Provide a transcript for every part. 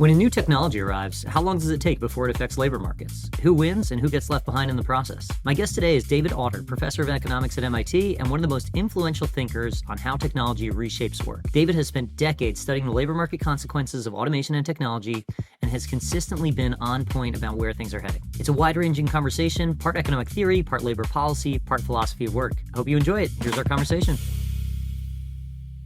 When a new technology arrives, how long does it take before it affects labor markets? Who wins and who gets left behind in the process? My guest today is David Autor, professor of economics at MIT and one of the most influential thinkers on how technology reshapes work. David has spent decades studying the labor market consequences of automation and technology and has consistently been on point about where things are heading. It's a wide-ranging conversation, part economic theory, part labor policy, part philosophy of work. I hope you enjoy it. Here's our conversation.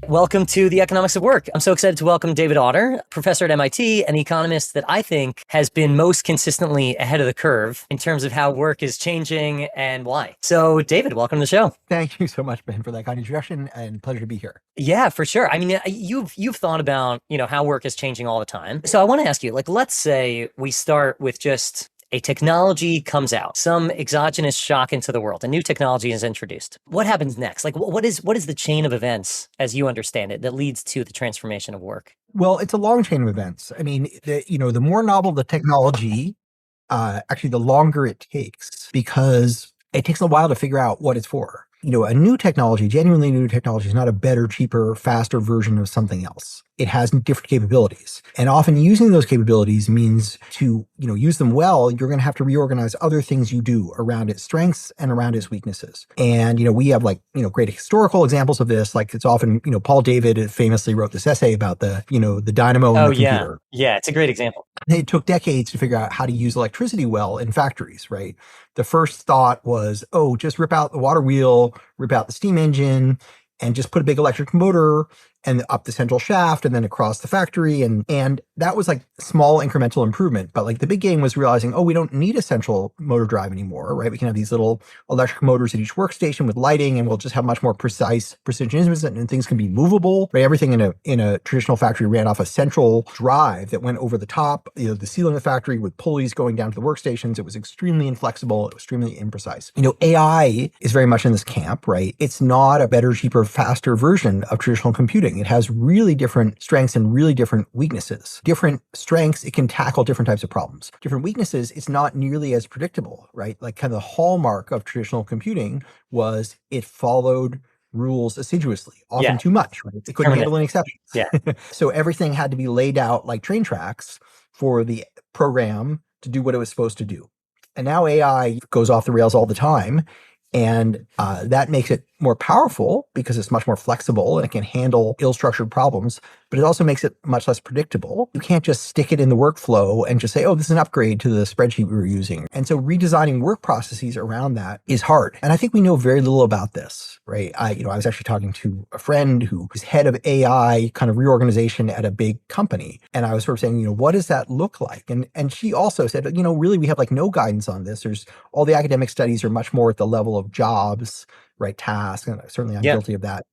Welcome to the Economics of Work. I'm so excited to welcome David Autor, professor at MIT and the economist that I think has been most consistently ahead of the curve in terms of how work is changing and why. So David, welcome to the show. Thank you so much, Ben, for that kind introduction, and pleasure to be here. Yeah, for sure. I mean, you've thought about, how work is changing all the time. So I want to ask you, let's say we start with just a technology comes out, some exogenous shock into the world, a new technology is introduced. What happens next? What is the chain of events, as you understand it, that leads to the transformation of work? Well, it's a long chain of events. I mean, the more novel the technology, actually, the longer it takes, because it takes a while to figure out what it's for. A new technology, genuinely new technology, is not a better, cheaper, faster version of something else. It has different capabilities. And often using those capabilities means to, use them well, you're going to have to reorganize other things you do around its strengths and around its weaknesses. And, we have great historical examples of this. Like it's often, Paul David famously wrote this essay about the dynamo in the computer. Yeah, it's a great example. It took decades to figure out how to use electricity well in factories, right? The first thought was, just rip out the water wheel, rip out the steam engine, and just put a big electric motor and up the central shaft and then across the factory. And that was small incremental improvement. But the big game was realizing, we don't need a central motor drive anymore, right? We can have these little electric motors at each workstation with lighting, and we'll just have much more precise precision instruments, and things can be movable, right? Everything in a traditional factory ran off a central drive that went over the top, the ceiling of the factory with pulleys going down to the workstations. It was extremely inflexible. It was extremely imprecise. AI is very much in this camp, right? It's not a better, cheaper, faster version of traditional computing. It has really different strengths and really different weaknesses. Different strengths, it can tackle different types of problems. Different weaknesses, it's not nearly as predictable, right? Kind of the hallmark of traditional computing was it followed rules assiduously, often too much, right? It couldn't handle any exceptions. Yeah. So everything had to be laid out like train tracks for the program to do what it was supposed to do. And now AI goes off the rails all the time. And that makes it more powerful because it's much more flexible and it can handle ill-structured problems, but it also makes it much less predictable. You can't just stick it in the workflow and just say, this is an upgrade to the spreadsheet we were using. And so redesigning work processes around that is hard. And I think we know very little about this, right? I was actually talking to a friend who is head of AI kind of reorganization at a big company. And I was sort of saying, what does that look like? And she also said, really, we have no guidance on this. There's all the academic studies are much more at the level of jobs, right? Tasks. And certainly I'm guilty of that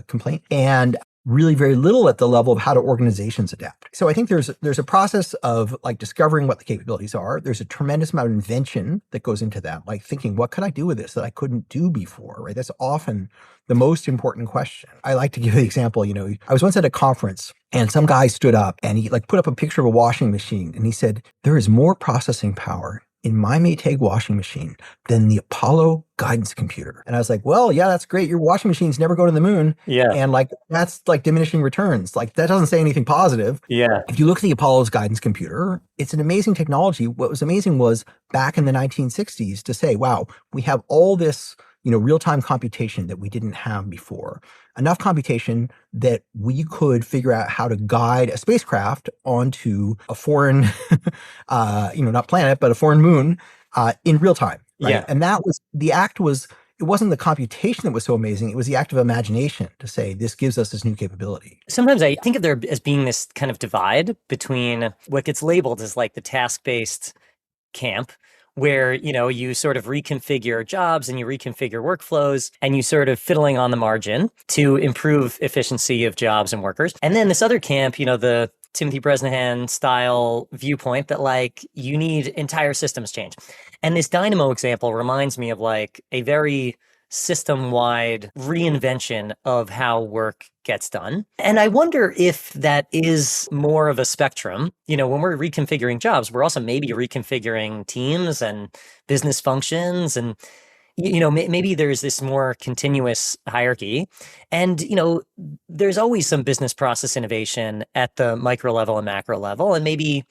complaint. And really very little at the level of how do organizations adapt. So I think there's a process of discovering what the capabilities are. There's a tremendous amount of invention that goes into that, thinking, what could I do with this that I couldn't do before, right? That's often the most important question. I like to give the example, I was once at a conference and some guy stood up and he put up a picture of a washing machine and he said, there is more processing power in my Maytag washing machine than the Apollo guidance computer. And I was like, well, yeah, that's great. Your washing machines never go to the moon. Yeah. And that's diminishing returns. That doesn't say anything positive. Yeah. If you look at the Apollo's guidance computer, it's an amazing technology. What was amazing was back in the 1960s to say, wow, we have all this, real-time computation that we didn't have before. Enough computation that we could figure out how to guide a spacecraft onto a foreign, not planet, but a foreign moon in real time. Right? Yeah. And it wasn't the computation that was so amazing. It was the act of imagination to say, this gives us this new capability. Sometimes I think of there as being this kind of divide between what gets labeled as the task-based camp, where, you sort of reconfigure jobs and you reconfigure workflows and you sort of fiddling on the margin to improve efficiency of jobs and workers. And then this other camp, the Timothy Bresnahan style viewpoint that you need entire systems change. And this dynamo example reminds me of a very system-wide reinvention of how work gets done. And I wonder if that is more of a spectrum. When we're reconfiguring jobs, we're also maybe reconfiguring teams and business functions. And maybe there's this more continuous hierarchy, and there's always some business process innovation at the micro level and macro level, and maybe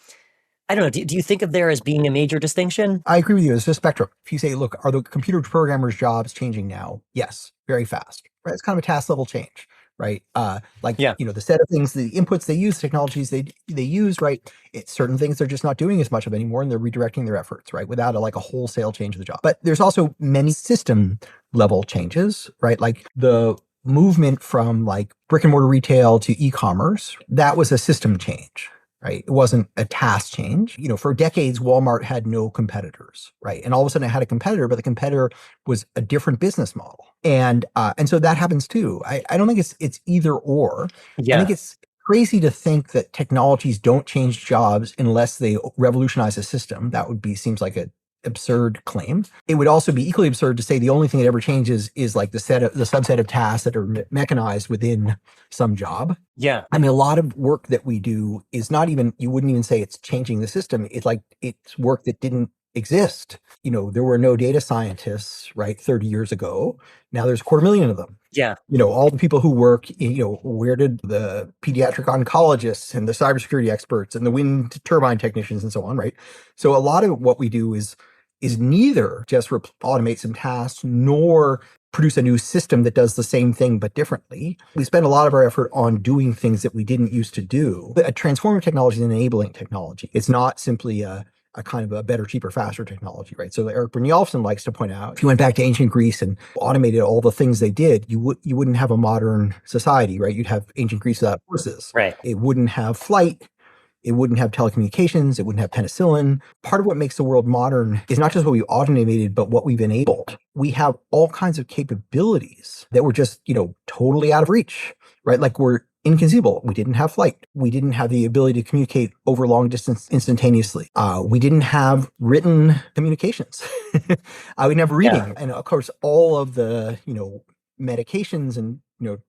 I don't know. Do you think of there as being a major distinction? I agree with you. It's a spectrum. If you say, look, are the computer programmers' jobs changing now? Yes, very fast. Right? It's kind of a task level change, right? Yeah, The set of things, the inputs they use, technologies they use, right? It's certain things they're just not doing as much of anymore, and they're redirecting their efforts, right? Without a wholesale change of the job. But there's also many system level changes, right? Like the movement from like brick and mortar retail to e-commerce, that was a system change, right? It wasn't a task change. For decades, Walmart had no competitors, right? And all of a sudden it had a competitor, but the competitor was a different business model. And so that happens too. I don't think it's either or. I think yeah, it's crazy to think that technologies don't change jobs unless they revolutionize a system. Seems like a absurd claim. It would also be equally absurd to say the only thing that ever changes is like the subset of tasks that are mechanized within some job. yeah, I mean, a lot of work that we do is not even, you wouldn't even say it's changing the system. It's like it's work that didn't exist. There were no data scientists, right, 30 years ago. Now there's 250,000 of them. yeah, All the people who work, where did the pediatric oncologists and the cybersecurity experts and the wind turbine technicians and so on, right? So a lot of what we do is neither just automate some tasks nor produce a new system that does the same thing but differently. We spend a lot of our effort on doing things that we didn't used to do. A transformative technology is an enabling technology. It's not simply a kind of a better, cheaper, faster technology, right? So Eric Brynjolfsson likes to point out, if you went back to ancient Greece and automated all the things they did, you wouldn't have a modern society, right? You'd have ancient Greece without horses. right. It wouldn't have flight. It wouldn't have telecommunications. It wouldn't have penicillin. Part of what makes the world modern is not just what we automated, but what we've enabled. We have all kinds of capabilities that were just, totally out of reach, right? Like we're inconceivable. We didn't have flight. We didn't have the ability to communicate over long distance instantaneously. We didn't have written communications. We didn't have Yeah, reading. And of course, all of the, medications and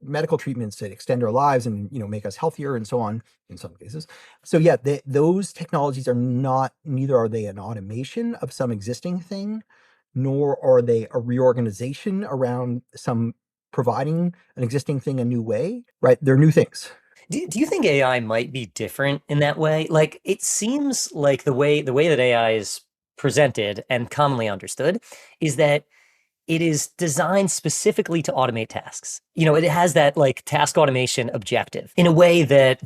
medical treatments that extend our lives and make us healthier and so on in some cases. So yeah, those technologies are not, neither are they an automation of some existing thing, nor are they a reorganization around some providing an existing thing a new way, right? They're new things. do you think AI might be different in that way? Like it seems like the way that AI is presented and commonly understood is that it is designed specifically to automate tasks. It has that like task automation objective in a way that,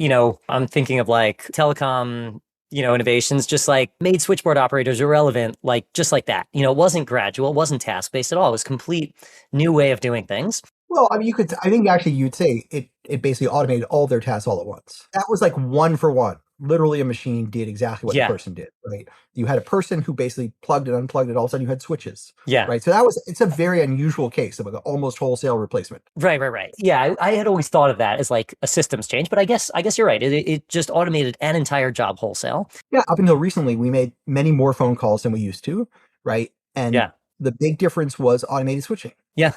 I'm thinking of like telecom, innovations, just like made switchboard operators irrelevant, like just like that. It wasn't gradual, it wasn't task based at all. It was complete new way of doing things. Well, I mean, I think actually you'd say it basically automated all their tasks all at once. That was like one for one. Literally a machine did exactly what the Yeah. person did, right? You had a person who basically plugged and unplugged it. All of a sudden you had switches, Yeah. right? So it's a very unusual case of an almost wholesale replacement. Right, right, right. Yeah, I had always thought of that as like a systems change, but I guess you're right. It just automated an entire job wholesale. Yeah, up until recently, we made many more phone calls than we used to, right? And Yeah. the big difference was automated switching. Yeah.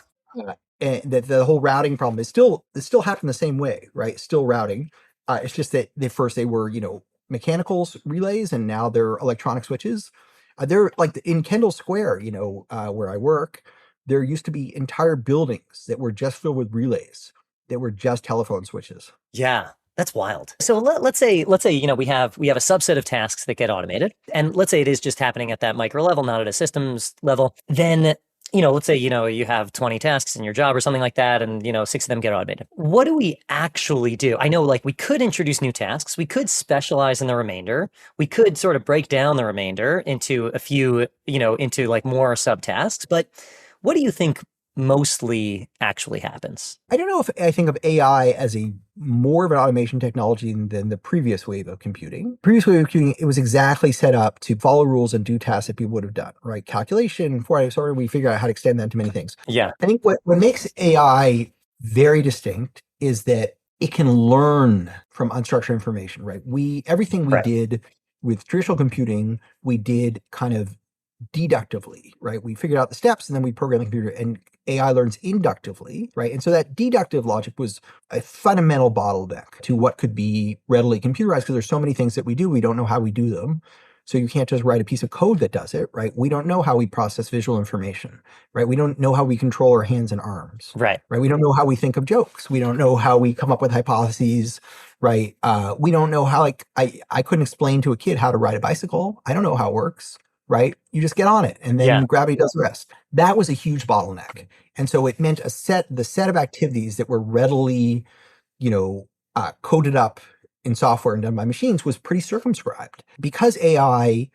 And the whole routing problem is still happening the same way, right? Still routing. It's just that first they were, mechanicals relays, and now they're electronic switches. They're like in Kendall Square, where I work. There used to be entire buildings that were just filled with relays that were just telephone switches. Yeah. That's wild. So let's say we have a subset of tasks that get automated, and let's say it is just happening at that micro level, not at a systems level. Then let's say you have 20 tasks in your job or something like that, and six of them get automated. What do we actually do? I know like we could introduce new tasks, we could specialize in the remainder, we could sort of break down the remainder into a few, into like more subtasks. But what do you think mostly actually happens? I don't know if I think of AI as a more of an automation technology than the previous wave of computing. Previous wave of computing, it was exactly set up to follow rules and do tasks that people would have done, right? Calculation, sort of, we figure out how to extend that to many things. Yeah. I think what makes AI very distinct is that it can learn from unstructured information, right? Everything we Right. did with traditional computing, we did kind of deductively, right? We figured out the steps and then we programmed the computer, and AI learns inductively, right? And so that deductive logic was a fundamental bottleneck to what could be readily computerized, because there's so many things that we do, we don't know how we do them. So you can't just write a piece of code that does it, right? We don't know how we process visual information, right? We don't know how we control our hands and arms, Right. right? We don't know how we think of jokes. We don't know how we come up with hypotheses, right? We don't know how, like, I couldn't explain to a kid how to ride a bicycle. I don't know how it works, right? You just get on it and Yeah. then gravity does the rest. That was a huge bottleneck. And so it meant the set of activities that were readily, coded up in software and done by machines was pretty circumscribed. Because AI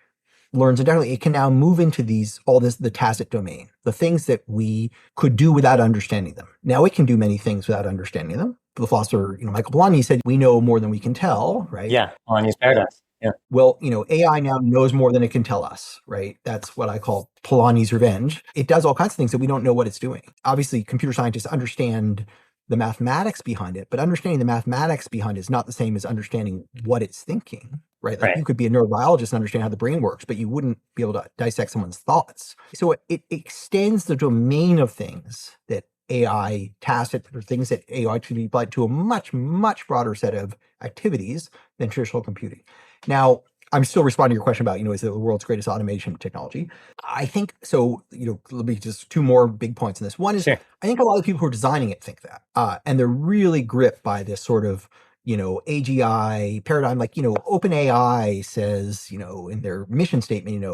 learns indefinitely, it can now move into the tacit domain, the things that we could do without understanding them. Now it can do many things without understanding them. The philosopher, Michael Polanyi said, we know more than we can tell, right? Yeah. Polanyi's paradox. Yeah. Well, AI now knows more than it can tell us, right? That's what I call Polanyi's revenge. It does all kinds of things that we don't know what it's doing. Obviously, computer scientists understand the mathematics behind it, but understanding the mathematics behind it is not the same as understanding what it's thinking, right? Like Right. you could be a neurobiologist and understand how the brain works, but you wouldn't be able to dissect someone's thoughts. So it extends the domain of things that AI tacit or things that AI can be applied to a much, much broader set of activities than traditional computing. Now, I'm still responding to your question about, is it the world's greatest automation technology? I think so. Let me just two more big points in this. One is, Sure. I think a lot of people who are designing it think that, and they're really gripped by this sort of, AGI paradigm. Like, OpenAI says, in their mission statement,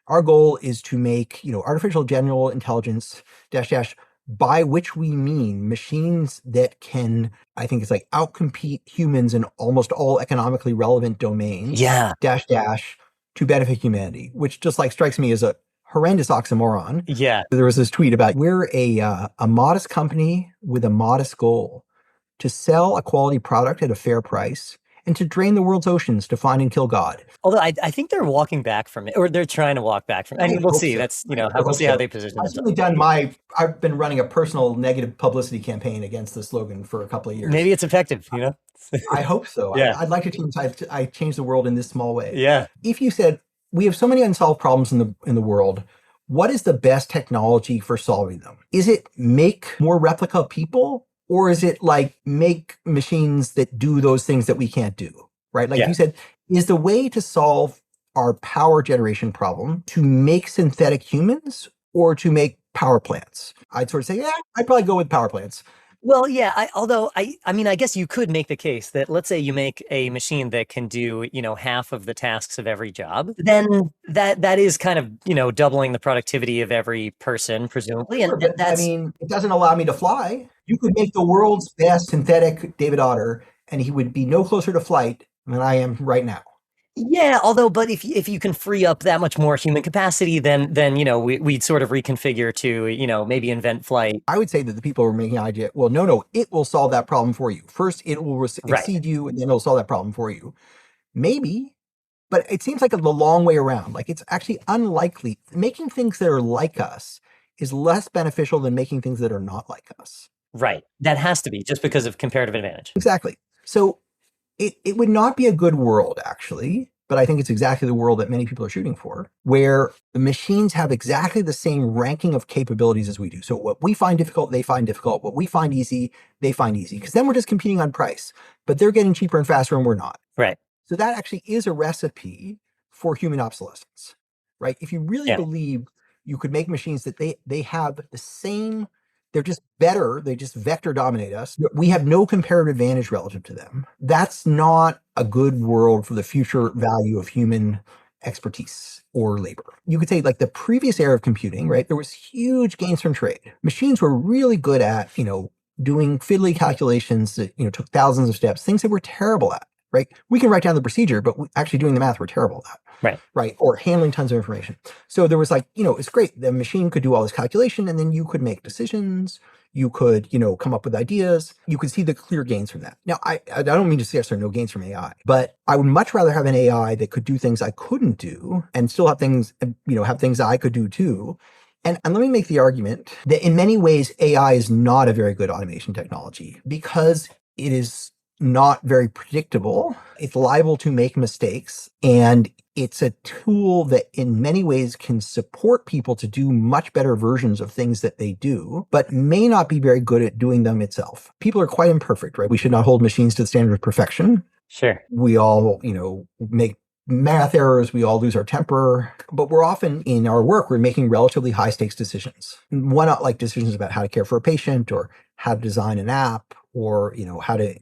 our goal is to make, artificial general intelligence dash dash, by which we mean machines that can, I think it's like, outcompete humans in almost all economically relevant domains, Yeah. dash dash, to benefit humanity, which just like strikes me as a horrendous oxymoron. Yeah. There was this tweet about, we're a modest company with a modest goal to sell a quality product at a fair price and to drain the world's oceans to find and kill God. Although I think they're walking back from it, or they're trying to walk back from it. I mean, we'll hope see. so. That's, I we'll hope see how so. they position I've themselves. certainly I've been running a personal negative publicity campaign against the slogan for a couple of years. Maybe it's effective, I hope so. Yeah. I'd like to change. I change the world in this small way. Yeah. If you said, we have so many unsolved problems in the world, what is the best technology for solving them? Is it make more replica people, or is it like make machines that do those things that we can't do? Right? Like Yeah. you said, is the way to solve our power generation problem to make synthetic humans or to make power plants? I'd sort of say, yeah, I'd probably go with power plants. Well, yeah, although I mean, I guess you could make the case that, let's say you make a machine that can do, half of the tasks of every job, then that is kind of, doubling the productivity of every person, presumably. Sure, And but I that's, mean, it doesn't allow me to fly. You could make the world's best synthetic David Autor, and he would be no closer to flight than I am right now. yeah, but if you can free up that much more human capacity, then we'd sort of reconfigure to, maybe invent flight. I would say that the people who are making idea, well, no, it will solve that problem for you. First, it will Right. exceed you, and then it'll solve that problem for you. Maybe, but it seems like the long way around. Like, it's actually unlikely. Making things that are like us is less beneficial than making things that are not like us. Right. That has to be, just because of comparative advantage. Exactly. So it would not be a good world, actually, but I think it's exactly the world that many people are shooting for, where the machines have exactly the same ranking of capabilities as we do. So what we find difficult, they find difficult. What we find easy, they find easy. Because then we're just competing on price, but they're getting cheaper and faster and we're not. Right. So that actually is a recipe for human obsolescence, right? If you really Yeah. believe you could make machines that they have the same, they're just better, they just vector dominate us, we have no comparative advantage relative to them. That's not a good world for the future value of human expertise or labor. You could say, like, the previous era of computing, right? There was huge gains from trade. Machines were really good at, doing fiddly calculations that, took thousands of steps, things that we're terrible at. Right? We can write down the procedure, but actually doing the math, we're terrible at that. Right. Right. Or handling tons of information. So there was like, it's great. The machine could do all this calculation and then you could make decisions. You could, come up with ideas. You could see the clear gains from that. Now, I don't mean to suggest there are no gains from AI, but I would much rather have an AI that could do things I couldn't do and still have things, have things I could do too. And let me make the argument that in many ways, AI is not a very good automation technology because it is not very predictable. It's liable to make mistakes. And it's a tool that in many ways can support people to do much better versions of things that they do, but may not be very good at doing them itself. People are quite imperfect, right? We should not hold machines to the standard of perfection. Sure. We all, make math errors, we all lose our temper, but we're often in our work, we're making relatively high stakes decisions. One, like decisions about how to care for a patient or how to design an app or, how to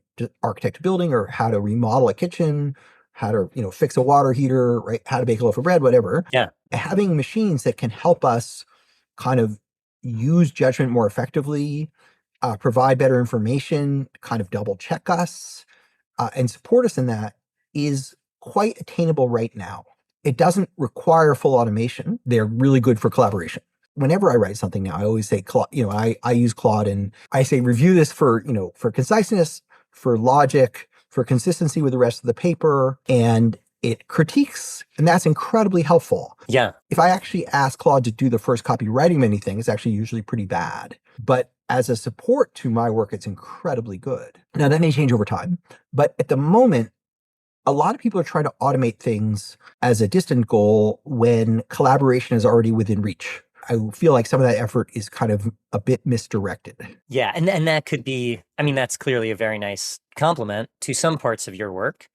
architect a building or how to remodel a kitchen, how to, fix a water heater, right? How to bake a loaf of bread, whatever. Yeah. Having machines that can help us kind of use judgment more effectively, provide better information, kind of double check us, and support us in that is quite attainable right now. It doesn't require full automation. They're really good for collaboration. Whenever I write something now, I always say, I use Claude and I say, review this for, for conciseness, for logic, for consistency with the rest of the paper. And it critiques, and that's incredibly helpful. Yeah. If I actually ask Claude to do the first copywriting of anything, it's actually usually pretty bad. But as a support to my work, it's incredibly good. Now, that may change over time, but at the moment, a lot of people are trying to automate things as a distant goal when collaboration is already within reach. I feel like some of that effort is kind of a bit misdirected. Yeah. And that could be, I mean, that's clearly a very nice compliment to some parts of your work,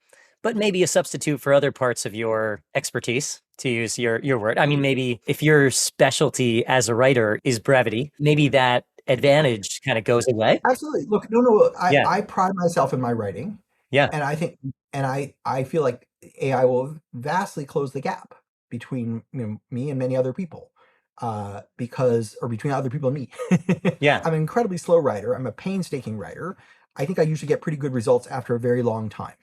but maybe a substitute for other parts of your expertise, to use your word. I mean, maybe if your specialty as a writer is brevity, maybe that advantage kind of goes away. Absolutely. Look, no, Yeah. I pride myself in my writing. Yeah. And I think, and I feel like AI will vastly close the gap between me and many other people, or between other people and me. Yeah. I'm an incredibly slow writer. I'm a painstaking writer. I think I usually get pretty good results after a very long time.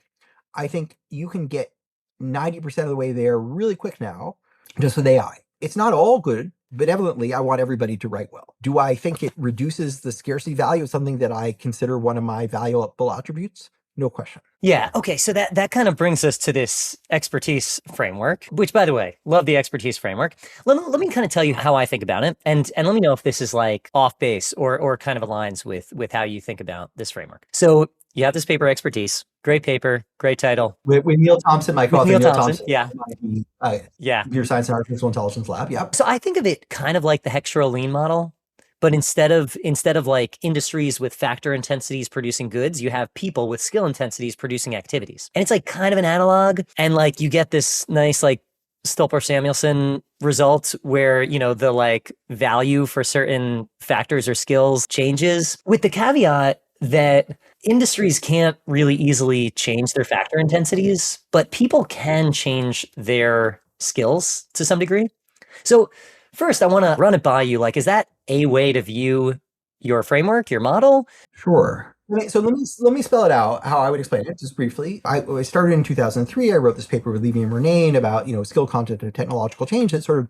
I think you can get 90% of the way there really quick now, just with AI. It's not all good. Benevolently, I want everybody to write well. Do I think it reduces the scarcity value of something that I consider one of my valuable attributes? No question. Yeah. Okay. So that kind of brings us to this expertise framework, which, by the way, love the expertise framework. Let me kind of tell you how I think about it, and let me know if this is like off base or kind of aligns with how you think about this framework. So you have this paper, Expertise, great paper, great title. With Neil Thompson, my With co-author Neil Neil Thompson, Thompson, yeah, yeah. Computer Science and Artificial Intelligence Lab. Yep. So I think of it kind of like the Hextro lean model. But instead of like industries with factor intensities producing goods, you have people with skill intensities producing activities. And it's like kind of an analog. And like you get this nice like Stolper Samuelson result where, the like value for certain factors or skills changes, with the caveat that industries can't really easily change their factor intensities, but people can change their skills to some degree. So first, I want to run it by you. Like, is that a way to view your framework, your model? Sure. So let me spell it out how I would explain it just briefly. I started in 2003. I wrote this paper with Levy and Murnane about skill content and technological change that sort of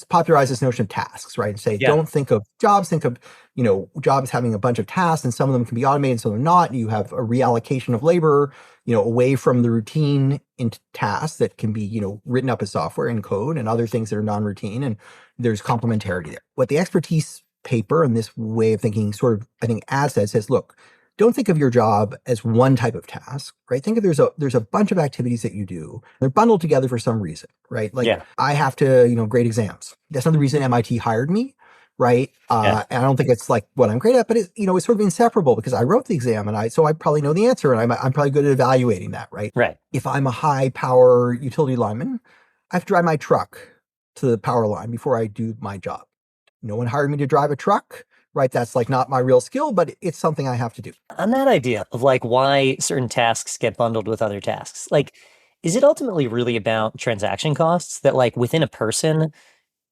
popularized this notion of tasks, right? And say don't think of jobs, think of jobs having a bunch of tasks, and some of them can be automated, some are not. You have a reallocation of labor, away from the routine into tasks that can be written up as software and code, and other things that are non-routine, and there's complementarity there. What the expertise paper and this way of thinking sort of, I think, adds that, says, look, don't think of your job as one type of task, right? Think of there's a bunch of activities that you do. They're bundled together for some reason, right? Like I have to, grade exams. That's not the reason MIT hired me, right? And I don't think it's like what I'm great at, but it's sort of inseparable because I wrote the exam and so I probably know the answer and I'm probably good at evaluating that, right? Right. If I'm a high power utility lineman, I have to drive my truck to the power line before I do my job. No one hired me to drive a truck, right? That's like not my real skill, but it's something I have to do. On that idea of like why certain tasks get bundled with other tasks, like, is it ultimately really about transaction costs that like within a person,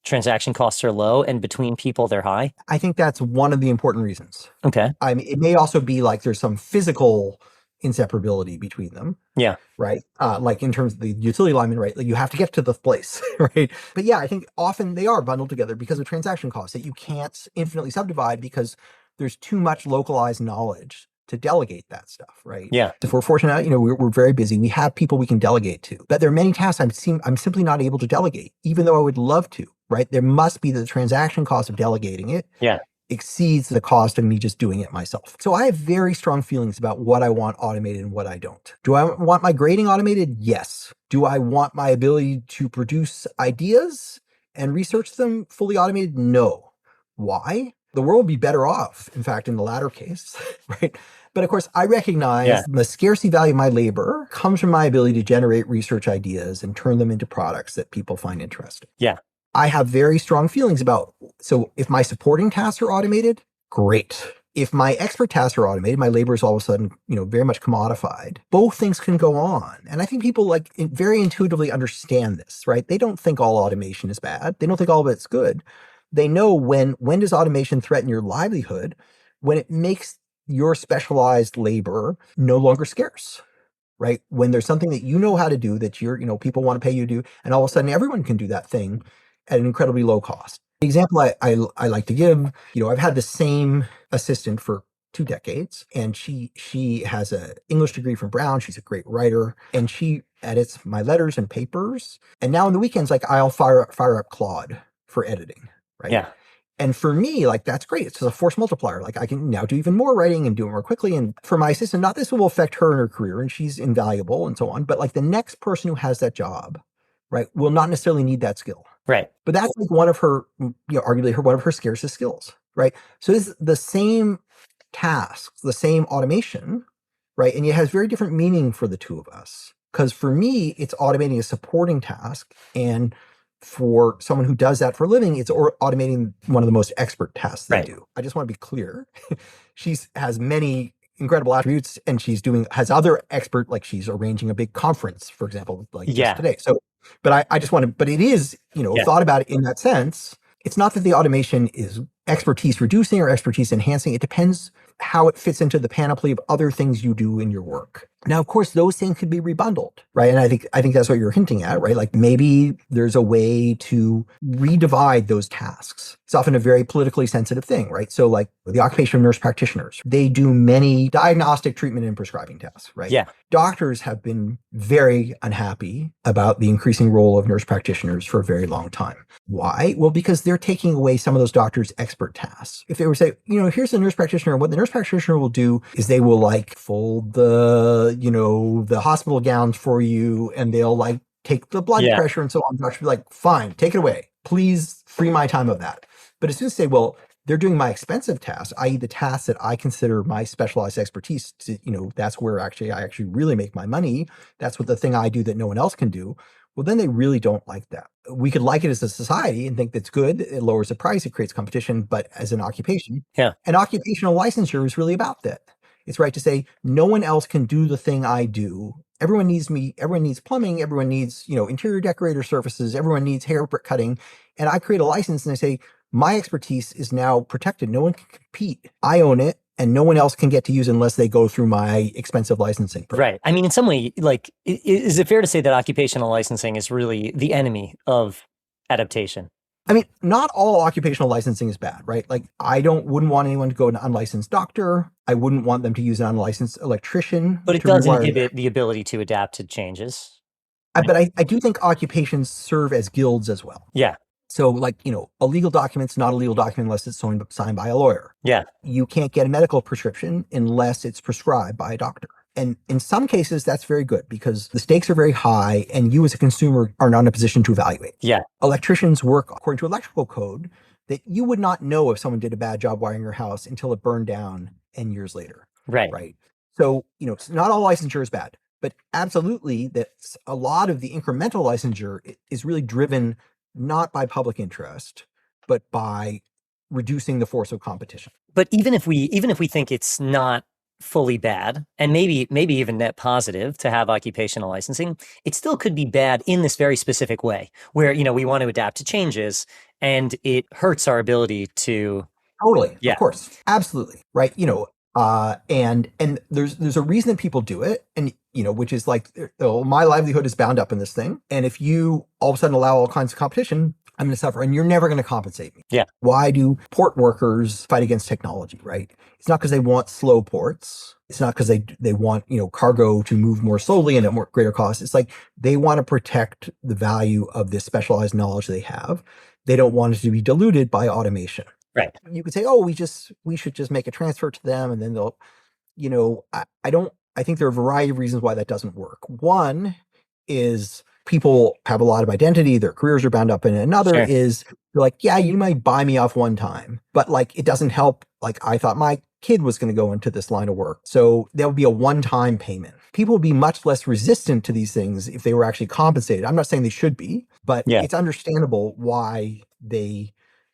transaction costs are low and between people they're high? I think that's one of the important reasons. Okay. I mean, it may also be like there's some physical inseparability between them. Yeah. Right. Like in terms of the utility lineman, right? Like you have to get to the place, right? But yeah, I think often they are bundled together because of transaction costs that you can't infinitely subdivide because there's too much localized knowledge to delegate that stuff, right? Yeah. If we're fortunate, we're very busy. We have people we can delegate to, but there are many tasks I'm simply not able to delegate, even though I would love to, right? There must be the transaction cost of delegating it. Yeah. Exceeds the cost of me just doing it myself. So I have very strong feelings about what I want automated and what I don't. Do I want my grading automated? Yes. Do I want my ability to produce ideas and research them fully automated? No. Why? The world would be better off, in fact, in the latter case, right? But of course, I recognize Yeah. the scarcity value of my labor comes from my ability to generate research ideas and turn them into products that people find interesting. Yeah. I have very strong feelings about, so if my supporting tasks are automated, great. If my expert tasks are automated, my labor is all of a sudden, very much commodified. Both things can go on. And I think people very intuitively understand this, right? They don't think all automation is bad. They don't think all of it's good. They know when does automation threaten your livelihood? When it makes your specialized labor no longer scarce, right? When there's something that you know how to do that people want to pay you to do, and all of a sudden everyone can do that thing at an incredibly low cost. The example I like to give, I've had the same assistant for 2 decades, and she has an English degree from Brown. She's a great writer, and she edits my letters and papers. And now on the weekends, like I'll fire up Claude for editing, right? Yeah. And for me, like that's great. It's a force multiplier. Like I can now do even more writing and do it more quickly. And for my assistant, not this will affect her and her career, and she's invaluable and so on. But like the next person who has that job, right, will not necessarily need that skill. Right. But that's like one of her, arguably one of her scarcest skills, right? So it's the same tasks, the same automation, right? And it has very different meaning for the two of us. Because for me, it's automating a supporting task, and for someone who does that for a living, it's automating one of the most expert tasks they Right. do. I just want to be clear. She has many incredible attributes, and has other expert, like she's arranging a big conference, for example, like just Yeah. today. So, but I just want to, but it is, Yeah. thought about it in that sense. It's not that the automation is expertise reducing or expertise enhancing. It depends how it fits into the panoply of other things you do in your work. Now, of course, those things could be rebundled, right? And I think that's what you're hinting at, right? Like maybe there's a way to redivide those tasks. It's often a very politically sensitive thing, right? So like the occupational nurse practitioners, they do many diagnostic, treatment, and prescribing tasks, right? Yeah. Doctors have been very unhappy about the increasing role of nurse practitioners for a very long time. Why? Well, because they're taking away some of those doctors' expert tasks. If they were to say, here's the nurse practitioner, what the nurse practitioner will do is they will like fold the hospital gowns for you, and they'll like take the blood Yeah. pressure and so on. Doctor will be like, fine, take it away. Please free my time of that. But as soon as they say, well, they're doing my expensive tasks, i.e. the tasks that I consider my specialized expertise to, that's where I actually really make my money. That's what the thing I do that no one else can do. Well, then they really don't like that. We could like it as a society and think that's good. It lowers the price, it creates competition, but as an occupation, Yeah. an occupational licensure is really about that. It's right to say, no one else can do the thing I do. Everyone needs me. Everyone needs plumbing. Everyone needs, interior decorator services. Everyone needs hair cutting. And I create a license and I say, my expertise is now protected. No one can compete. I own it, and no one else can get to use it unless they go through my expensive licensing program. Right. I mean, in some way, like, is it fair to say that occupational licensing is really the enemy of adaptation? I mean, not all occupational licensing is bad, right? Like, wouldn't want anyone to go to an unlicensed doctor. I wouldn't want them to use an unlicensed electrician. But it to does rewire inhibit the ability to adapt to changes. But I do think occupations serve as guilds as well. Yeah. So, like, a legal document's not a legal document unless it's signed by a lawyer. Yeah. You can't get a medical prescription unless it's prescribed by a doctor. And in some cases, that's very good because the stakes are very high and you as a consumer are not in a position to evaluate. Yeah. Electricians work according to electrical code that you would not know if someone did a bad job wiring your house until it burned down N years later. Right. Right. So, not all licensure is bad, but absolutely that a lot of the incremental licensure is really driven not by public interest, but by reducing the force of competition. But even if we think it's not fully bad, and maybe even net positive to have occupational licensing, it still could be bad in this very specific way, where we want to adapt to changes, and it hurts our ability to. Totally, Yeah. Of course, absolutely, right. And there's a reason that people do it, and which is like, my livelihood is bound up in this thing, and if you all of a sudden allow all kinds of competition, I'm going to suffer, and you're never going to compensate me. Yeah. Why do port workers fight against technology, right? It's not because they want slow ports. It's not because they want, cargo to move more slowly and at greater cost. It's like they want to protect the value of this specialized knowledge they have. They don't want it to be diluted by automation. Right. You could say, oh, we should just make a transfer to them, and then they'll, I think there are a variety of reasons why that doesn't work. One is people have a lot of identity, their careers are bound up in it. Another Sure. is they're like, yeah, you might buy me off one time, but like it doesn't help. Like I thought my kid was going to go into this line of work. So there would be a one-time payment. People would be much less resistant to these things if they were actually compensated. I'm not saying they should be, but Yeah. it's understandable why they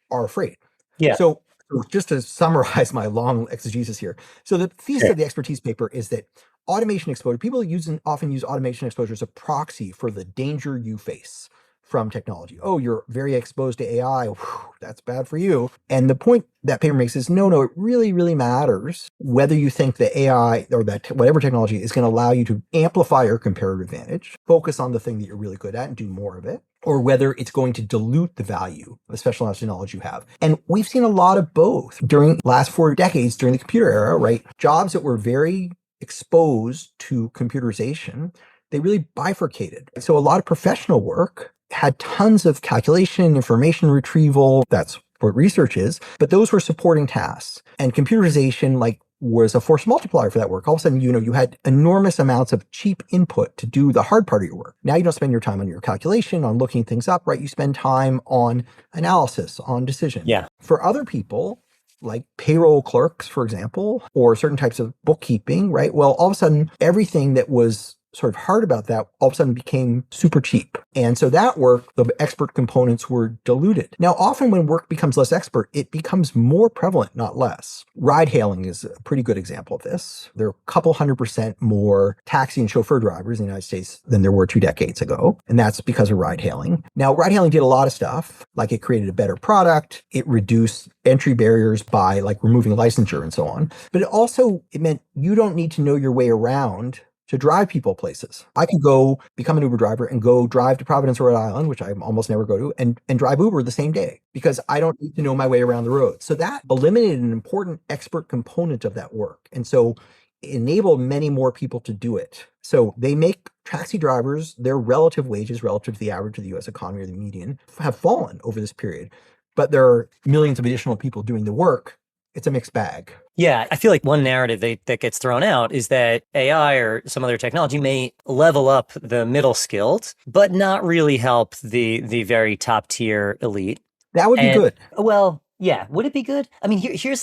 are afraid. Yeah. So just to summarize my long exegesis here. So the thesis Sure. of the expertise paper is that automation exposure, people often use automation exposure as a proxy for the danger you face from technology. Oh, you're very exposed to AI. Whew, that's bad for you. And the point that paper makes is no, it really, really matters whether you think that AI or that whatever technology is going to allow you to amplify your comparative advantage, focus on the thing that you're really good at and do more of it, or whether it's going to dilute the value of the specialized knowledge you have. And we've seen a lot of both during the last 4 decades during the computer era, right? Jobs that were very exposed to computerization, they really bifurcated. So a lot of professional work had tons of calculation, information retrieval. That's what research is. But those were supporting tasks. And computerization, like, was a force multiplier for that work. All of a sudden, you had enormous amounts of cheap input to do the hard part of your work. Now you don't spend your time on your calculation, on looking things up, right? You spend time on analysis, on decision. Yeah. For other people, like payroll clerks, for example, or certain types of bookkeeping, right? Well, all of a sudden, everything that was sort of hard about that all of a sudden became super cheap. And so that work, the expert components were diluted. Now, often when work becomes less expert, it becomes more prevalent, not less. Ride hailing is a pretty good example of this. There are a couple 100% more taxi and chauffeur drivers in the United States than there were 2 decades ago. And that's because of ride hailing. Now, ride hailing did a lot of stuff, like it created a better product. It reduced entry barriers by like removing licensure and so on. But it meant you don't need to know your way around to drive people places. I could go become an Uber driver and go drive to Providence, Rhode Island, which I almost never go to, and drive Uber the same day because I don't need to know my way around the road. So that eliminated an important expert component of that work. And so it enabled many more people to do it. So they make taxi drivers, their relative wages relative to the average of the US economy or the median have fallen over this period. But there are millions of additional people doing the work. It's a mixed bag. Yeah, I feel like one narrative that gets thrown out is that AI or some other technology may level up the middle skilled, but not really help the very top tier elite. That would be And good. well, yeah, would it be good? I mean, here's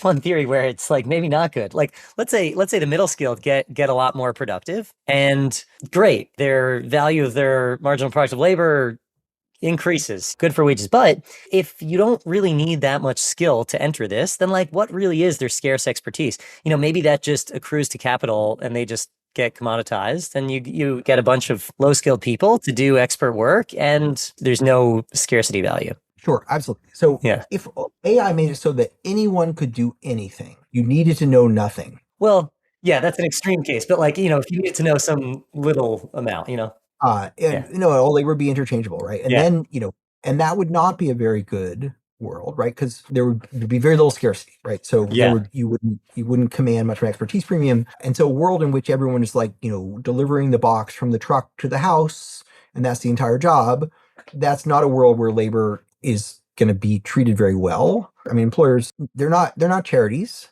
one theory where it's like maybe not good. Like let's say the middle skilled get a lot more productive, and great, their value of their marginal product of labor increases, good for wages. But if you don't really need that much skill to enter this, then like what really is their scarce expertise? Maybe that just accrues to capital and they just get commoditized and you get a bunch of low skilled people to do expert work and there's no scarcity value. Sure, absolutely. So Yeah. if AI made it so that anyone could do anything, you needed to know nothing. Well, yeah, that's an extreme case, but like, if you need to know some little amount. And Yeah. all labor would be interchangeable, right? And Yeah. then, and that would not be a very good world, right? Because there would be very little scarcity, right? So Yeah. you wouldn't command much of an expertise premium. And so a world in which everyone is like, delivering the box from the truck to the house, and that's the entire job, that's not a world where labor is going to be treated very well. I mean, employers, they're not charities,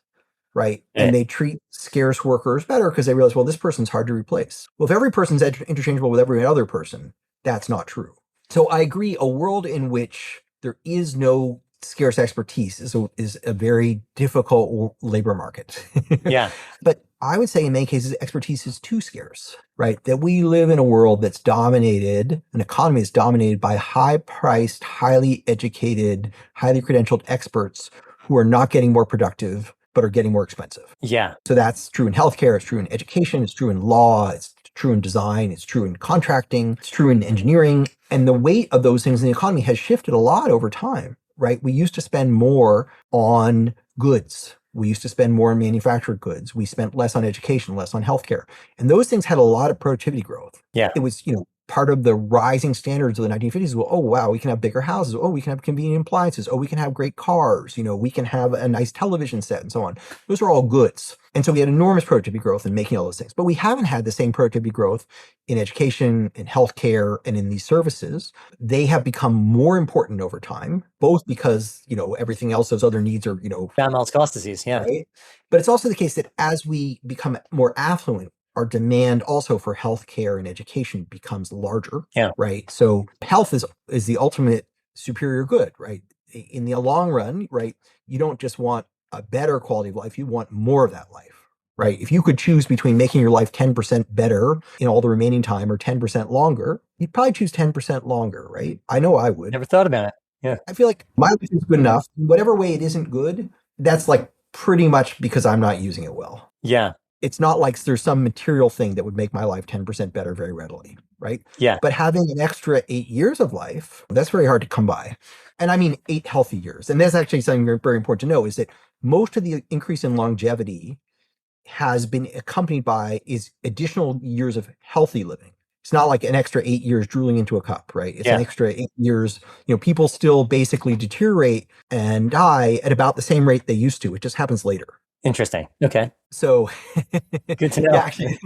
right? Yeah. And they treat scarce workers better because they realize, well, this person's hard to replace. Well, if every person's interchangeable with every other person, that's not true. So I agree, a world in which there is no scarce expertise is a very difficult labor market. Yeah. But I would say in many cases, expertise is too scarce, right? That we live in a world that's dominated, an economy that's dominated by high-priced, highly educated, highly credentialed experts who are not getting more productive, but are getting more expensive. Yeah. So that's true in healthcare, it's true in education, it's true in law, it's true in design, it's true in contracting, it's true in engineering. And the weight of those things in the economy has shifted a lot over time, right? We used to spend more on goods. We used to spend more on manufactured goods. We spent less on education, less on healthcare. And those things had a lot of productivity growth. Yeah. It was, part of the rising standards of the 1950s. Well, oh, wow, we can have bigger houses. Oh, we can have convenient appliances. Oh, we can have great cars. We can have a nice television set and so on. Those are all goods. And so we had enormous productivity growth in making all those things. But we haven't had the same productivity growth in education, in healthcare, and in these services. They have become more important over time, both because, everything else, those other needs are, John Maltz cost disease. Yeah. right? But it's also the case that as we become more affluent, our demand also for healthcare and education becomes larger, Yeah. right? So health is the ultimate superior good, right? In the long run, right? You don't just want a better quality of life, you want more of that life, right? If you could choose between making your life 10% better in all the remaining time or 10% longer, you'd probably choose 10% longer, right? I know I would. Never thought about it. Yeah. I feel like my life is good enough. Whatever way it isn't good, that's like pretty much because I'm not using it well. Yeah. It's not like there's some material thing that would make my life 10% better very readily, right? Yeah. But having an extra 8 years of life, that's very hard to come by. And I mean 8 healthy years. And that's actually something very important to know is that most of the increase in longevity has been accompanied by is additional years of healthy living. It's not like an extra 8 years drooling into a cup, right? It's an Yeah. extra 8 years. People still basically deteriorate and die at about the same rate they used to. It just happens later. Interesting. Okay. So, Good to yeah, know. actually,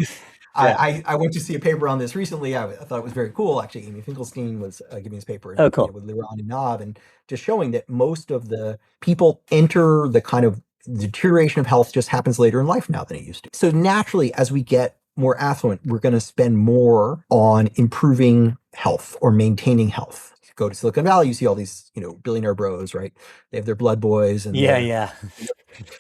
Yeah. I went to see a paper on this recently. I thought it was very cool. Actually, Amy Finkelstein was giving this paper Oh, and cool. with Liran and Nav, and just showing that most of the people enter the kind of deterioration of health just happens later in life now than it used to. So naturally, as we get more affluent, we're going to spend more on improving health or maintaining health. Go to Silicon Valley, you see all these, billionaire bros, right? They have their blood boys and Yeah. their Yeah.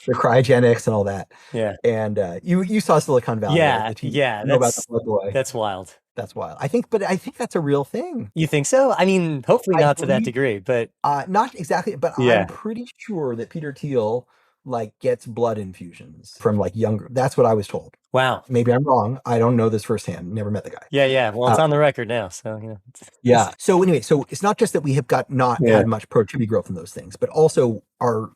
their cryogenics and all that. Yeah. And you saw Silicon Valley, right? Yeah. The TV. Yeah. You know about the blood boy. That's wild. That's wild. I think that's a real thing. You think so? I mean, hopefully I not to that believe degree, but not exactly, but I'm yeah. pretty sure that Peter Thiel like gets blood infusions from like younger. That's what I was told. Wow. Maybe I'm wrong. I don't know this firsthand. Never met the guy. Yeah. Yeah. Well, it's Uh, on the record now. So, yeah. So anyway, so it's not just that we have got not yeah. had much productivity growth in those things, but also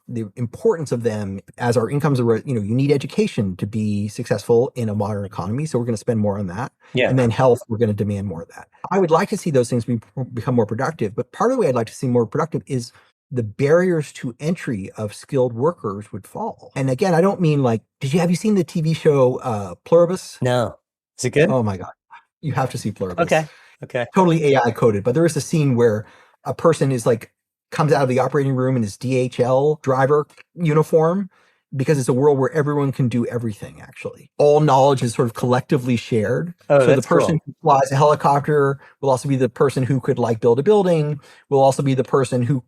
the importance of them as our incomes are, you need education to be successful in a modern economy. So we're going to spend more on that. Yeah. And then health, we're going to demand more of that. I would like to see those things become more productive, but part of the way I'd like to see more productive is the barriers to entry of skilled workers would fall. And again, I don't mean like, have you seen the TV show Pluribus? No. Is it good? Oh my God. You have to see Pluribus. Okay. Okay. Totally AI coded, but there is a scene where a person is like comes out of the operating room in his DHL driver uniform because it's a world where everyone can do everything, actually. All knowledge is sort of collectively shared. Oh, So the that's person cool. who flies a helicopter will also be the person who could like build a building, will also be the person who,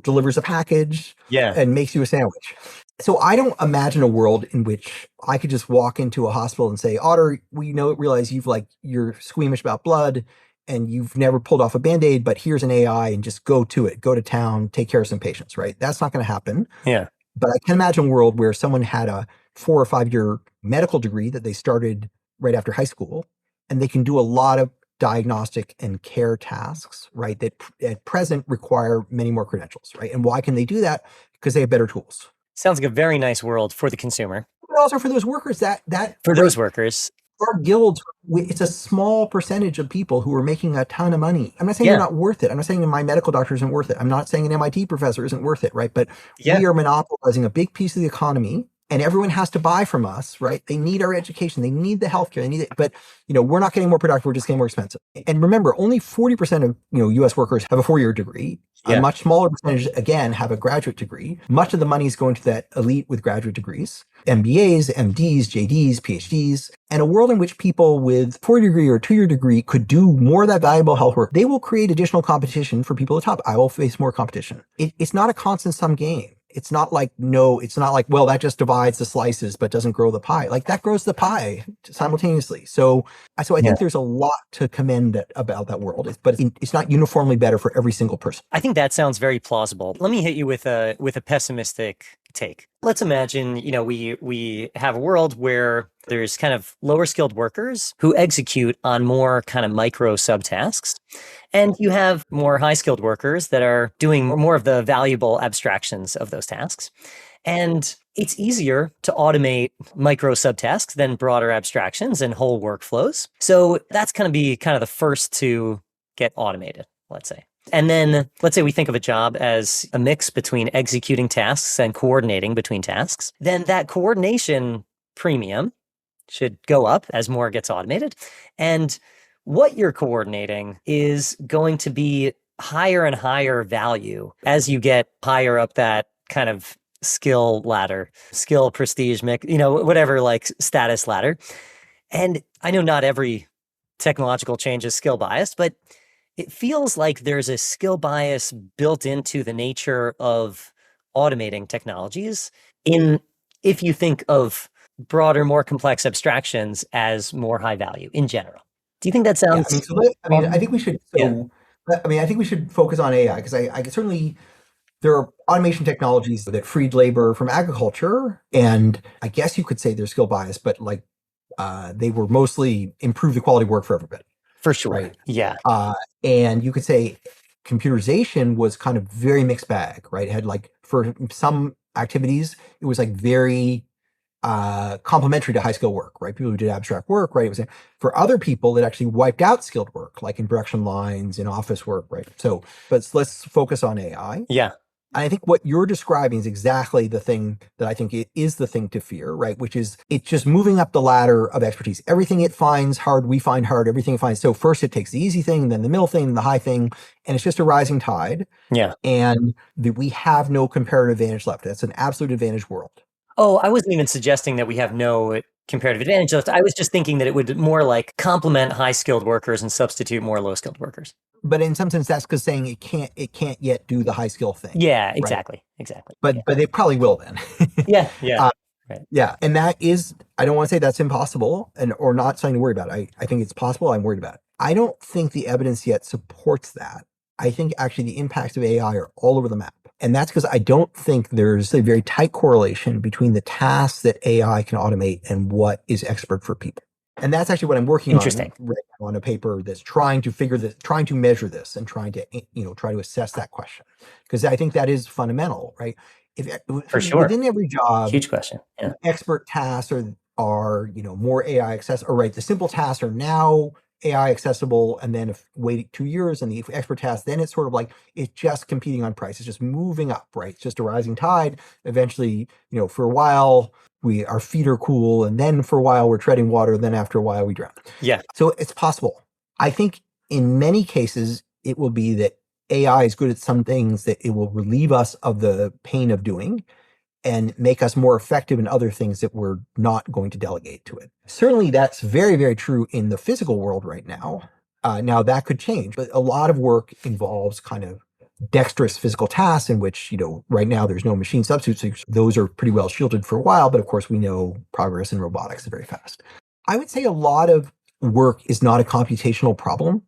delivers a package Yeah. and makes you a sandwich. So I don't imagine a world in which I could just walk into a hospital and say, Otter, we realize you're squeamish about blood and you've never pulled off a Band-Aid, but here's an AI and just go to it, go to town, take care of some patients, right? That's not going to happen. Yeah. But I can imagine a world where someone had a 4 or 5 year medical degree that they started right after high school, and they can do a lot of diagnostic and care tasks, right? That at present require many more credentials, right? And why can they do that? Because they have better tools. Sounds like a very nice world for the consumer. But also for those workers, that For those workers. our guilds, it's a small percentage of people who are making a ton of money. I'm not saying Yeah. they're not worth it. I'm not saying my medical doctor isn't worth it. I'm not saying an MIT professor isn't worth it, right? But Yeah. we are monopolizing a big piece of the economy, and everyone has to buy from us, right? They need our education. They need the healthcare. They need it. But, we're not getting more productive. We're just getting more expensive. And remember, only 40% of, US workers have a 4 year degree. Yeah. A much smaller percentage, again, have a graduate degree. Much of the money is going to that elite with graduate degrees, MBAs, MDs, JDs, PhDs, and a world in which people with 4 year degree or 2 year degree could do more of that valuable health work. They will create additional competition for people at the top. I will face more competition. It's not a constant sum game. It's not like, well, that just divides the slices, but doesn't grow the pie. Like that grows the pie simultaneously. So I think there's a lot to commend about that world, but it's not uniformly better for every single person. I think that sounds very plausible. Let me hit you with a pessimistic take. Let's imagine, we have a world where there's kind of lower skilled workers who execute on more kind of micro subtasks. And you have more high skilled workers that are doing more of the valuable abstractions of those tasks. And it's easier to automate micro subtasks than broader abstractions and whole workflows. So that's going to be kind of the first to get automated, let's say. And then let's say we think of a job as a mix between executing tasks and coordinating between tasks. Then that coordination premium should go up as more gets automated. And what you're coordinating is going to be higher and higher value as you get higher up that kind of skill ladder, skill prestige mix, whatever like status ladder. And I know not every technological change is skill biased, but it feels like there's a skill bias built into the nature of automating technologies in if you think of broader, more complex abstractions as more high value in general. Do you think that Yeah, I sounds mean, I think we should. yeah, I think we should focus on AI because I certainly there are automation technologies that freed labor from agriculture, and I guess you could say they're skill bias, but like they were mostly improve the quality of work for everybody, for sure. right? Yeah. Uh, and you could say computerization was kind of very mixed bag, right? It had like for some activities, it was like very complementary to high skill work, right? People who did abstract work, right? It was for other people that actually wiped out skilled work, like in production lines, in office work, right? So, but let's focus on AI. Yeah. I think what you're describing is exactly the thing that I think it is the thing to fear, right? Which is it's just moving up the ladder of expertise. Everything it finds hard, we find hard. Everything it finds. So first it takes the easy thing, then the middle thing, then the high thing, and it's just a rising tide. Yeah. And we have no comparative advantage left. That's an absolute advantage world. Oh, I wasn't even suggesting that we have no comparative advantage. I was just thinking that it would more like complement high skilled workers and substitute more low skilled workers. But in some sense, that's because saying it can't yet do the high skill thing, Yeah, right? exactly. Exactly. But Yeah. but they probably will then. Yeah. Yeah. uh, Right. yeah, and that is I don't want to say that's impossible and or not something to worry about. I think it's possible. I'm worried about it. I don't think the evidence yet supports that. I think actually the impacts of AI are all over the map. And that's because I don't think there's a very tight correlation between the tasks that AI can automate and what is expert for people. And that's actually what I'm working on Interesting. right now on a paper that's trying to figure this, trying to measure this and trying to, try to assess that question. Because I think that is fundamental, right? If For sure. within every job, Huge question. Yeah. the expert tasks are more AI accessible, or right, the simple tasks are now AI accessible, and then if wait 2 years and the expert tasks, then it's sort of like it's just competing on price. It's just moving up, right? It's just a rising tide. Eventually, for a while our feet are cool, and then for a while we're treading water, then after a while we drown. Yeah. So it's possible. I think in many cases it will be that AI is good at some things that it will relieve us of the pain of doing and make us more effective in other things that we're not going to delegate to it. Certainly, that's very, very true in the physical world right now. Now, that could change, but a lot of work involves kind of dexterous physical tasks in which, right now there's no machine substitutes. Those are pretty well shielded for a while, but of course, we know progress in robotics is very fast. I would say a lot of work is not a computational problem.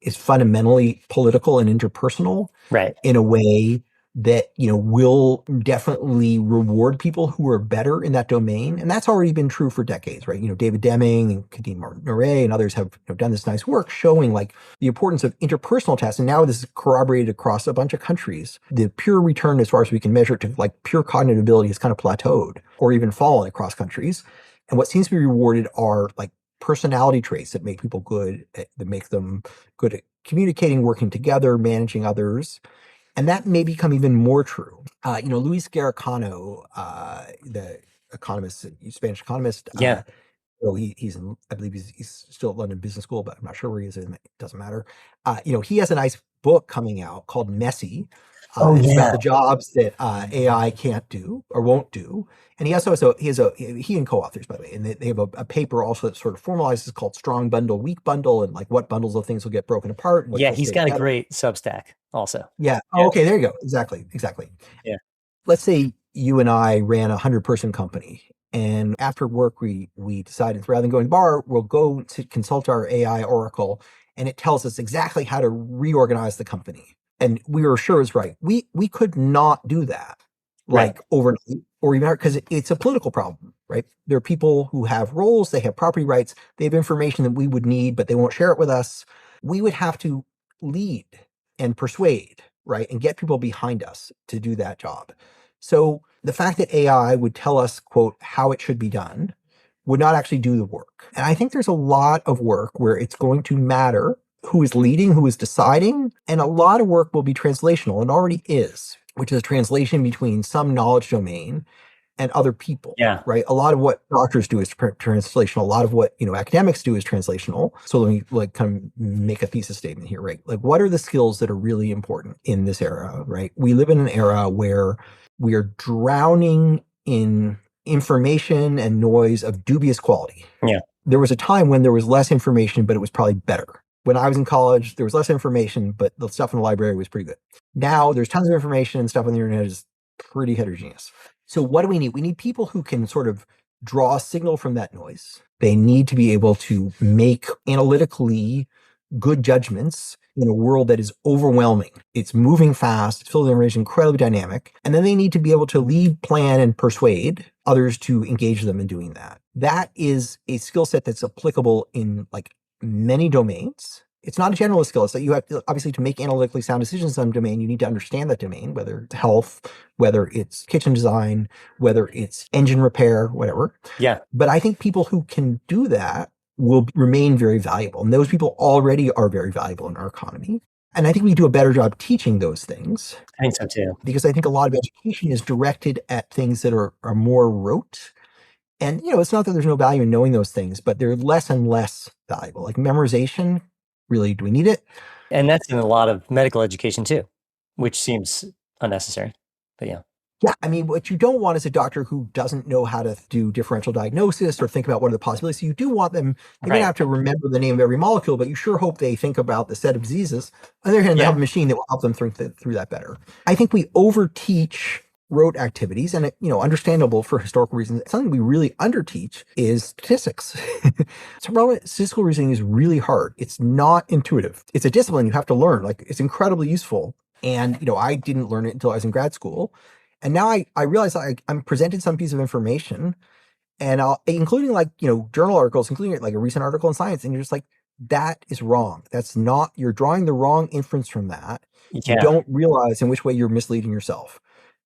It's fundamentally political and interpersonal Right. in a way that will definitely reward people who are better in that domain, and that's already been true for decades, right? David Deming and Kadeen Martin and others have done this nice work showing like the importance of interpersonal tests, and now this is corroborated across a bunch of countries. The pure return, as far as we can measure it, to like pure cognitive ability has kind of plateaued or even fallen across countries, and what seems to be rewarded are like personality traits that make people good, that make them good at communicating, working together, managing others. And that may become even more true. Luis Garicano, the economist, Spanish economist, Yeah. he's in, I believe he's still at London Business School, but I'm not sure where he is. It doesn't matter. He has a nice book coming out called Messy. Oh It's about yeah. the jobs that AI can't do or won't do. And he also has he and co-authors, by the way, and they have a paper also that sort of formalizes called strong bundle, weak bundle, and like what bundles of things will get broken apart and which Yeah. will He's stay got a together. great Substack also. Yeah. Oh, Yeah. okay. There you go. Exactly. Exactly. Yeah. Let's say you and I ran 100-person company, and after work we decided rather than going to the bar, we'll go to consult our AI oracle, and it tells us exactly how to reorganize the company. And we were sure it was right. We could not do that Right. like overnight or even because it's a political problem, right? There are people who have roles, they have property rights, they have information that we would need, but they won't share it with us. We would have to lead and persuade, right? And get people behind us to do that job. So the fact that AI would tell us, quote, how it should be done would not actually do the work. And I think there's a lot of work where it's going to matter who is leading, who is deciding, and a lot of work will be translational and already is, which is a translation between some knowledge domain and other people, Yeah. right? A lot of what doctors do is translational. A lot of what academics do is translational. So let me like kind of make a thesis statement here, right? Like, what are the skills that are really important in this era, right? We live in an era where we are drowning in information and noise of dubious quality. Yeah. there was a time when there was less information, but it was probably better. When I was in college, there was less information, but the stuff in the library was pretty good. Now there's tons of information and stuff on the internet is pretty heterogeneous. So what do we need? We need people who can sort of draw a signal from that noise. They need to be able to make analytically good judgments in a world that is overwhelming. It's moving fast, it's filled with information, incredibly dynamic. And then they need to be able to lead, plan, and persuade others to engage them in doing that. That is a skill set that's applicable in like many domains. It's not a generalist skill. It's that you have to, obviously, to make analytically sound decisions in some domain, you need to understand that domain, whether it's health, whether it's kitchen design, whether it's engine repair, whatever. Yeah. But I think people who can do that will remain very valuable. And those people already are very valuable in our economy. And I think we do a better job teaching those things I think so too. because I think a lot of education is directed at things that are more rote. And, it's not that there's no value in knowing those things, but they're less and less valuable. Like memorization, really, do we need it? And that's in a lot of medical education too, which seems unnecessary. But yeah. Yeah, I mean, what you don't want is a doctor who doesn't know how to do differential diagnosis or think about what are the possibilities. So you do want them, they may Right. have to remember the name of every molecule, but you sure hope they think about the set of diseases. On the other hand, they Yeah. have a machine that will help them think through that better. I think we overteach rote activities, and understandable for historical reasons. Something we really underteach is statistics. So statistical reasoning is really hard. It's not intuitive. It's a discipline you have to learn. Like, it's incredibly useful. And, I didn't learn it until I was in grad school. And now I realize I'm presented some piece of information, and including like, journal articles, including like a recent article in Science, and you're just like, that is wrong. You're drawing the wrong inference from that. You Yeah. don't realize in which way you're misleading yourself.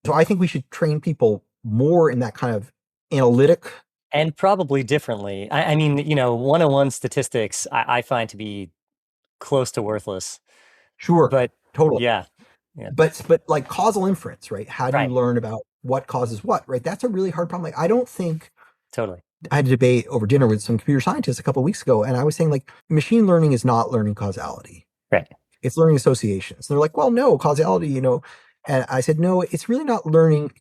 So I think we should train people more in that kind of analytic. And probably differently. I mean, 101 statistics I find to be close to worthless. Sure, But totally. yeah. Yeah. But like causal inference, right? How do you Right. learn about what causes what, right? That's a really hard problem. Like, I don't think Totally. I had a debate over dinner with some computer scientists a couple of weeks ago, and I was saying like machine learning is not learning causality; Right. it's learning associations. And they're like, "Well, no, causality, And I said, "No, it's really not learning.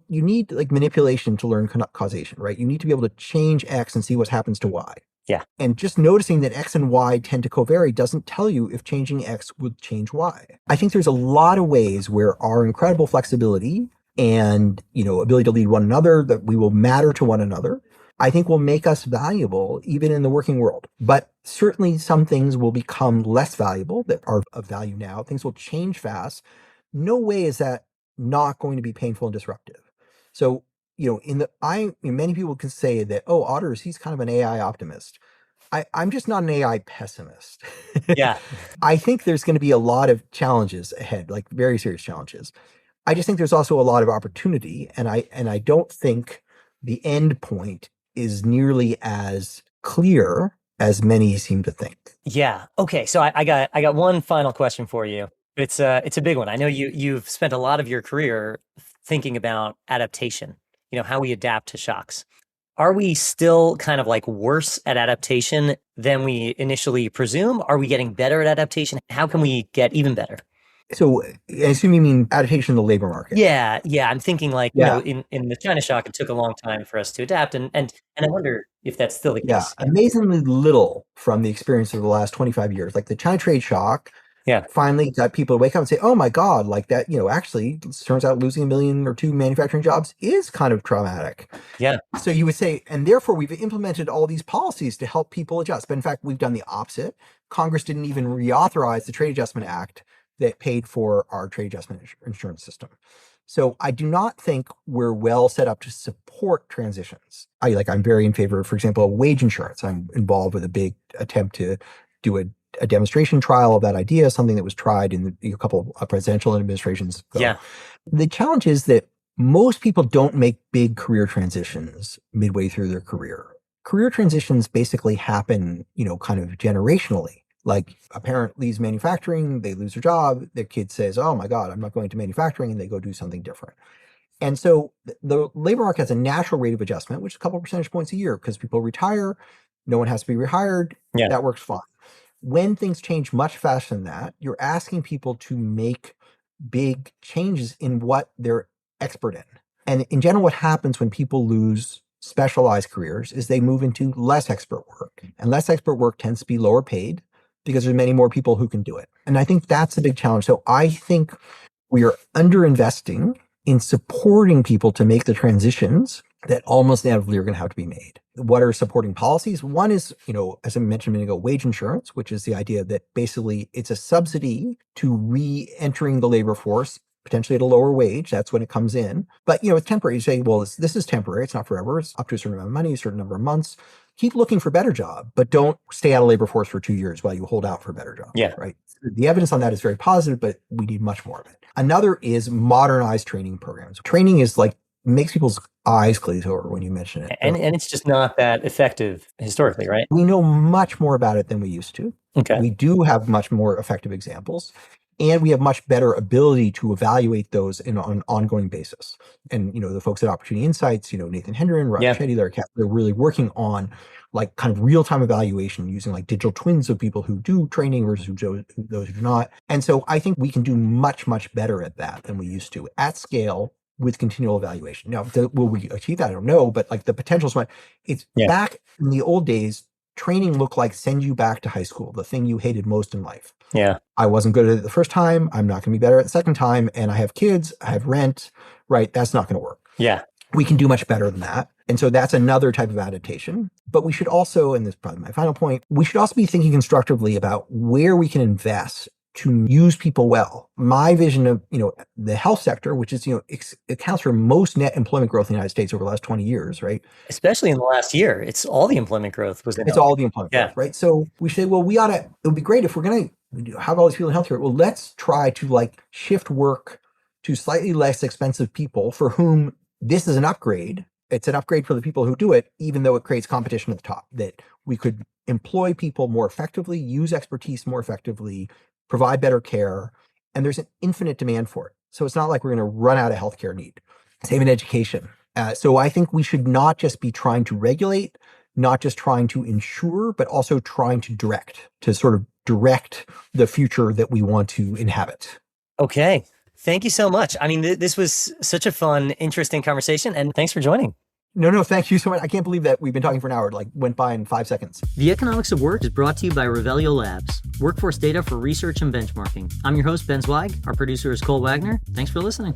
You need like manipulation to learn causation, right? You need to be able to change X and see what happens to Y. Yeah. And just noticing that X and Y tend to covary doesn't tell you if changing X would change Y. I think there's a lot of ways where our incredible flexibility and, ability to lead one another, that we will matter to one another, I think will make us valuable even in the working world. But certainly some things will become less valuable that are of value now. Things will change fast. No way is that not going to be painful and disruptive. So, many people can say that, oh, Autor's, he's kind of an AI optimist. I'm just not an AI pessimist. Yeah. I think there's going to be a lot of challenges ahead, like very serious challenges. I just think there's also a lot of opportunity, and I don't think the end point is nearly as clear as many seem to think. Yeah. Okay. So I got one final question for you. It's a big one. I know you've spent a lot of your career thinking about adaptation, how we adapt to shocks. Are we still kind of like worse at adaptation than we initially presume? Are we getting better at adaptation? How can we get even better? So I assume you mean adaptation in the labor market. Yeah, yeah. I'm thinking like, Yeah. in the China shock, it took a long time for us to adapt, and I wonder if that's still the Yeah, case. Yeah. amazingly little from the experience of the last 25 years. Like the China trade shock Yeah. finally got people to wake up and say, oh my God, like that, actually, it turns out losing 1 million or 2 manufacturing jobs is kind of traumatic. Yeah. So you would say, and therefore we've implemented all these policies to help people adjust. But in fact, we've done the opposite. Congress didn't even reauthorize the Trade Adjustment Act that paid for our trade adjustment insurance system. So I do not think we're well set up to support transitions. I'm very in favor of, for example, wage insurance. I'm involved with a big attempt to do a demonstration trial of that idea, something that was tried in a couple of presidential administrations ago. Yeah. The challenge is that most people don't make big career transitions midway through their career. Career transitions basically happen, kind of generationally. Like a parent leaves manufacturing, they lose their job, their kid says, oh my God, I'm not going to manufacturing, and they go do something different. And so the labor market has a natural rate of adjustment, which is a couple of percentage points a year because people retire, no one has to be rehired. Yeah. That works fine. When things change much faster than that, you're asking people to make big changes in what they're expert in. And in general, what happens when people lose specialized careers is they move into less expert work. And less expert work tends to be lower paid because there's many more people who can do it. And I think that's a big challenge. So I think we are underinvesting in supporting people to make the transitions that almost inevitably are going to have to be made. What are supporting policies? One is, as I mentioned a minute ago, wage insurance, which is the idea that basically it's a subsidy to re-entering the labor force, potentially at a lower wage. That's when it comes in. But, it's temporary. You say, well, this is temporary. It's not forever. It's up to a certain amount of money, a certain number of months. Keep looking for a better job, but don't stay out of labor force for 2 years while you hold out for a better job. Yeah. Right. The evidence on that is very positive, but we need much more of it. Another is modernized training programs. Training is makes people's eyes glaze over when you mention it. And it's just not that effective historically, right? We know much more about it than we used to. Okay. We do have much more effective examples, and we have much better ability to evaluate those on an ongoing basis. And, the folks at Opportunity Insights, Nathan Hendren, Rob Chetty, they're really working on kind of real-time evaluation using digital twins of people who do training versus those who do not. And so I think we can do much, much better at that than we used to at scale with continual evaluation. Now, will we achieve that? I don't know, but the potential is it's back in the old days. Training looked like send you back to high school, the thing you hated most in life. Yeah. I wasn't good at it the first time. I'm not going to be better at the second time. And I have kids, I have rent, right? That's not going to work. Yeah. We can do much better than that. And so that's another type of adaptation. But we should also, and this is probably my final point, we should also be thinking constructively about where we can invest to use people well. My vision of, the health sector, which is, accounts for most net employment growth in the United States over the last 20 years, right? Especially in the last year, it's all the employment growth was in It's all the employment growth, right? So we say, well, it would be great if we're going to have all these people in healthcare. Well, let's try to shift work to slightly less expensive people for whom this is an upgrade. It's an upgrade for the people who do it, even though it creates competition at the top, that we could employ people more effectively, use expertise more effectively, provide better care, and there's an infinite demand for it. So it's not like we're going to run out of healthcare need. Same in education. So I think we should not just be trying to regulate, not just trying to ensure, but also trying to sort of direct the future that we want to inhabit. Okay. Thank you so much. I mean, this was such a fun, interesting conversation, and thanks for joining. No, thank you so much. I can't believe that we've been talking for an hour. Went by in 5 seconds. The Economics of Work is brought to you by Revelio Labs, workforce data for research and benchmarking. I'm your host, Ben Zweig. Our producer is Cole Wagner. Thanks for listening.